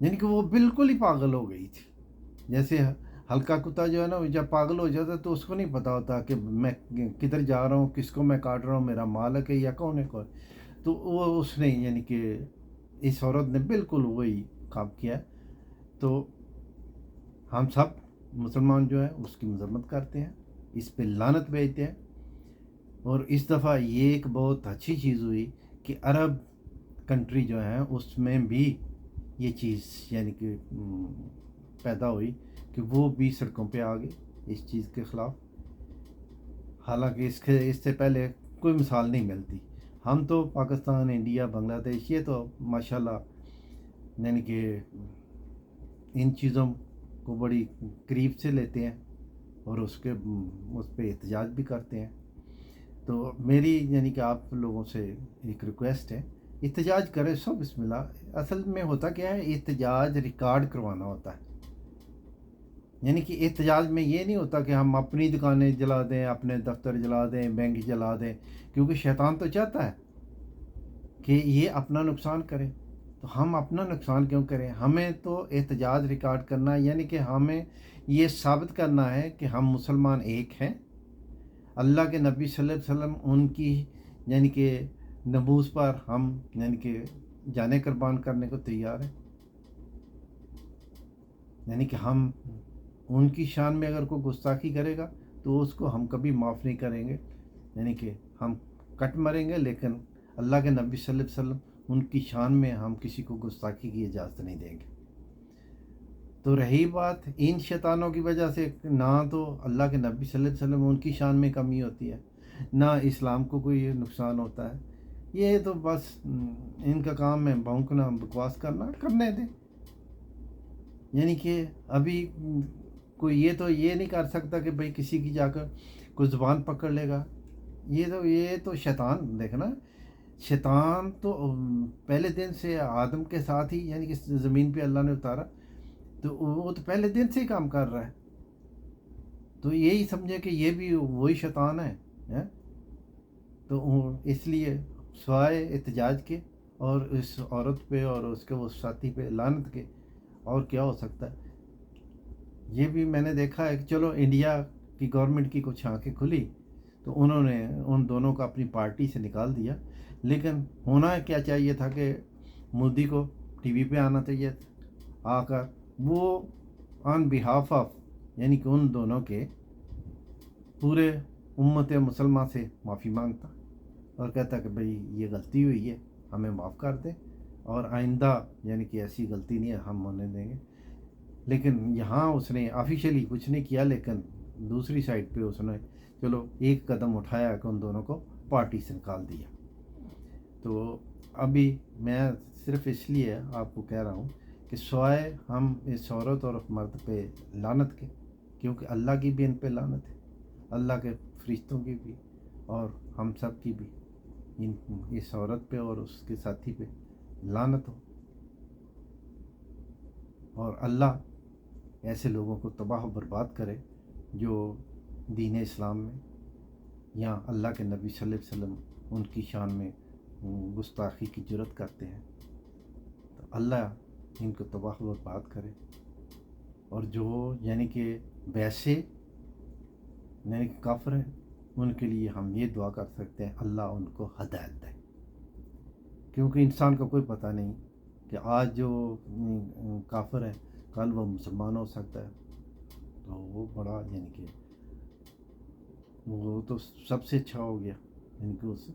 یعنی کہ وہ بالکل ہی پاگل ہو گئی تھی. جیسے ہلکا کتا جو ہے نا، جب پاگل ہو جاتا ہے تو اس کو نہیں پتہ ہوتا کہ میں کدھر جا رہا ہوں، کس کو میں کاٹ رہا ہوں، میرا مالک ہے یا کون ہے کون. تو وہ اس نے یعنی کہ اس عورت نے بالکل وہی کام کیا. تو ہم سب مسلمان جو ہیں اس کی مذمت کرتے ہیں، اس پہ لعنت بھیجتے ہیں. اور اس دفعہ یہ ایک بہت اچھی چیز ہوئی کہ عرب کنٹری جو ہیں اس میں بھی یہ چیز یعنی کہ پیدا ہوئی کہ وہ بھی سڑکوں پہ آ گئے اس چیز کے خلاف. حالانکہ اس سے پہلے کوئی مثال نہیں ملتی. ہم تو پاکستان، انڈیا، بنگلہ دیش یہ تو ماشاءاللہ یعنی کہ ان چیزوں کو بڑی قریب سے لیتے ہیں اور اس پہ احتجاج بھی کرتے ہیں. تو میری یعنی کہ آپ لوگوں سے ایک ریکویسٹ ہے، احتجاج کرے سو بسم اللہ. اصل میں ہوتا کیا ہے، احتجاج ریکارڈ کروانا ہوتا ہے. یعنی کہ احتجاج میں یہ نہیں ہوتا کہ ہم اپنی دکانیں جلا دیں، اپنے دفتر جلا دیں، بینک جلا دیں، کیونکہ شیطان تو چاہتا ہے کہ یہ اپنا نقصان کرے. تو ہم اپنا نقصان کیوں کریں؟ ہمیں تو احتجاج ریکارڈ کرنا یعنی کہ ہمیں یہ ثابت کرنا ہے کہ ہم مسلمان ایک ہیں. اللہ کے نبی صلی اللہ علیہ وسلم ان کی یعنی کہ نبوس پر ہم یعنی کہ جانیں قربان کرنے کو تیار ہیں. یعنی کہ ہم ان کی شان میں اگر کوئی گستاخی کرے گا تو اس کو ہم کبھی معاف نہیں کریں گے. یعنی کہ ہم کٹ مریں گے، لیکن اللہ کے نبی صلی اللہ علیہ وسلم ان کی شان میں ہم کسی کو گستاخی کی اجازت نہیں دیں گے. تو رہی بات ان شیطانوں کی وجہ سے، نہ تو اللہ کے نبی صلی اللہ علیہ وسلم ان کی شان میں کمی ہوتی ہے، نہ اسلام کو کوئی نقصان ہوتا ہے. یہ تو بس ان کا کام ہے بھونکنا، بکواس کرنا، کرنے دیں. یعنی کہ ابھی کوئی یہ نہیں کر سکتا کہ بھئی کسی کی جا کر کوئی زبان پکڑ لے گا. یہ تو شیطان، دیکھنا شیطان تو پہلے دن سے آدم کے ساتھ ہی یعنی کہ زمین پہ اللہ نے اتارا، تو وہ تو پہلے دن سے ہی کام کر رہا ہے. تو یہی سمجھے کہ یہ بھی وہی شیطان ہے. تو اس لیے سوائے احتجاج کے اور اس عورت پہ اور اس کے وہ ساتھی پہ لعنت کے اور کیا ہو سکتا ہے. یہ بھی میں نے دیکھا ہے کہ چلو انڈیا کی گورنمنٹ کی کچھ آنکھیں کھلی تو انہوں نے ان دونوں کو اپنی پارٹی سے نکال دیا. لیکن ہونا کیا چاہیے تھا کہ مودی کو ٹی وی پہ آنا چاہیے تھا، آ کر وہ آن بیہاف آف یعنی کہ ان دونوں کے پورے امت مسلمہ سے معافی مانگتا اور کہتا کہ بھئی یہ غلطی ہوئی ہے، ہمیں معاف کر دیں اور آئندہ یعنی کہ ایسی غلطی نہیں ہے ہم ہونے دیں گے. لیکن یہاں اس نے آفیشیلی کچھ نہیں کیا، لیکن دوسری سائڈ پہ اس نے چلو ایک قدم اٹھایا کہ ان دونوں کو پارٹی سے نکال دیا. تو ابھی میں صرف اس لیے آپ کو کہہ رہا ہوں کہ سوائے ہم اس عورت اور مرد پہ لعنت کے، کیونکہ اللہ کی بھی ان پہ لعنت ہے، اللہ کے فرشتوں کی بھی اور ہم سب کی بھی اس عورت پہ اور اس کے ساتھی پہ لعنت ہو. اور اللہ ایسے لوگوں کو تباہ و برباد کرے جو دین اسلام میں یا اللہ کے نبی صلی اللہ علیہ وسلم ان کی شان میں گستاخی کی جرات کرتے ہیں. تو اللہ ان کو تباہ و برباد کرے. اور جو یعنی کہ ویسے یعنی کہ کافر ہیں ان کے لیے ہم یہ دعا کر سکتے ہیں اللہ ان کو ہدایت دے، کیونکہ انسان کا کوئی پتہ نہیں کہ آج جو کافر ہے کل وہ مسلمان ہو سکتا ہے. تو وہ بڑا یعنی کہ وہ تو سب سے اچھا ہو گیا یعنی کہ اس.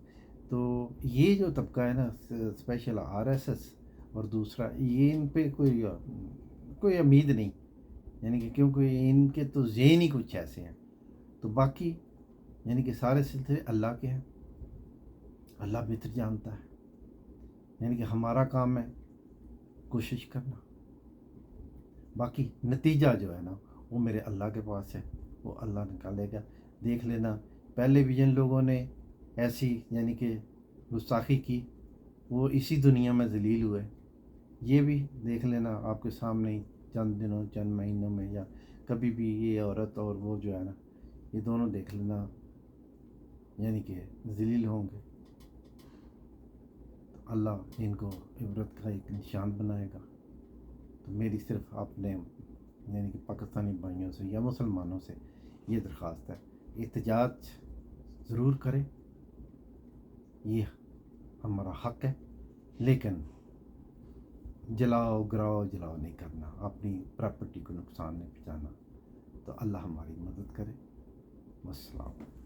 تو یہ جو طبقہ ہے نا اسپیشل RSS اور دوسرا، یہ ان پہ کوئی امید نہیں یعنی کہ کیونکہ ان کے تو ذہن ہی کچھ ایسے ہیں. تو باقی یعنی کہ سارے سلسلے اللہ کے ہیں، اللہ بہتر جانتا ہے. یعنی کہ ہمارا کام ہے کوشش کرنا، باقی نتیجہ جو ہے نا وہ میرے اللہ کے پاس ہے، وہ اللہ نکالے گا. دیکھ لینا پہلے بھی جن لوگوں نے ایسی یعنی کہ گستاخی کی وہ اسی دنیا میں ذلیل ہوئے. یہ بھی دیکھ لینا آپ کے سامنے ہی چند دنوں چند مہینوں میں یا کبھی بھی یہ عورت اور وہ جو ہے نا یہ دونوں دیکھ لینا یعنی کہ ذلیل ہوں گے. تو اللہ ان کو عبرت کا ایک نشان بنائے گا. تو میری صرف اپنے یعنی کہ پاکستانی بھائیوں سے یا مسلمانوں سے یہ درخواست ہے، احتجاج ضرور کریں، یہ ہمارا حق ہے، لیکن جلاؤ جلاؤ نہیں کرنا، اپنی پراپرٹی کو نقصان نہیں پہنچانا۔ تو اللہ ہماری مدد کرے۔ والسلام۔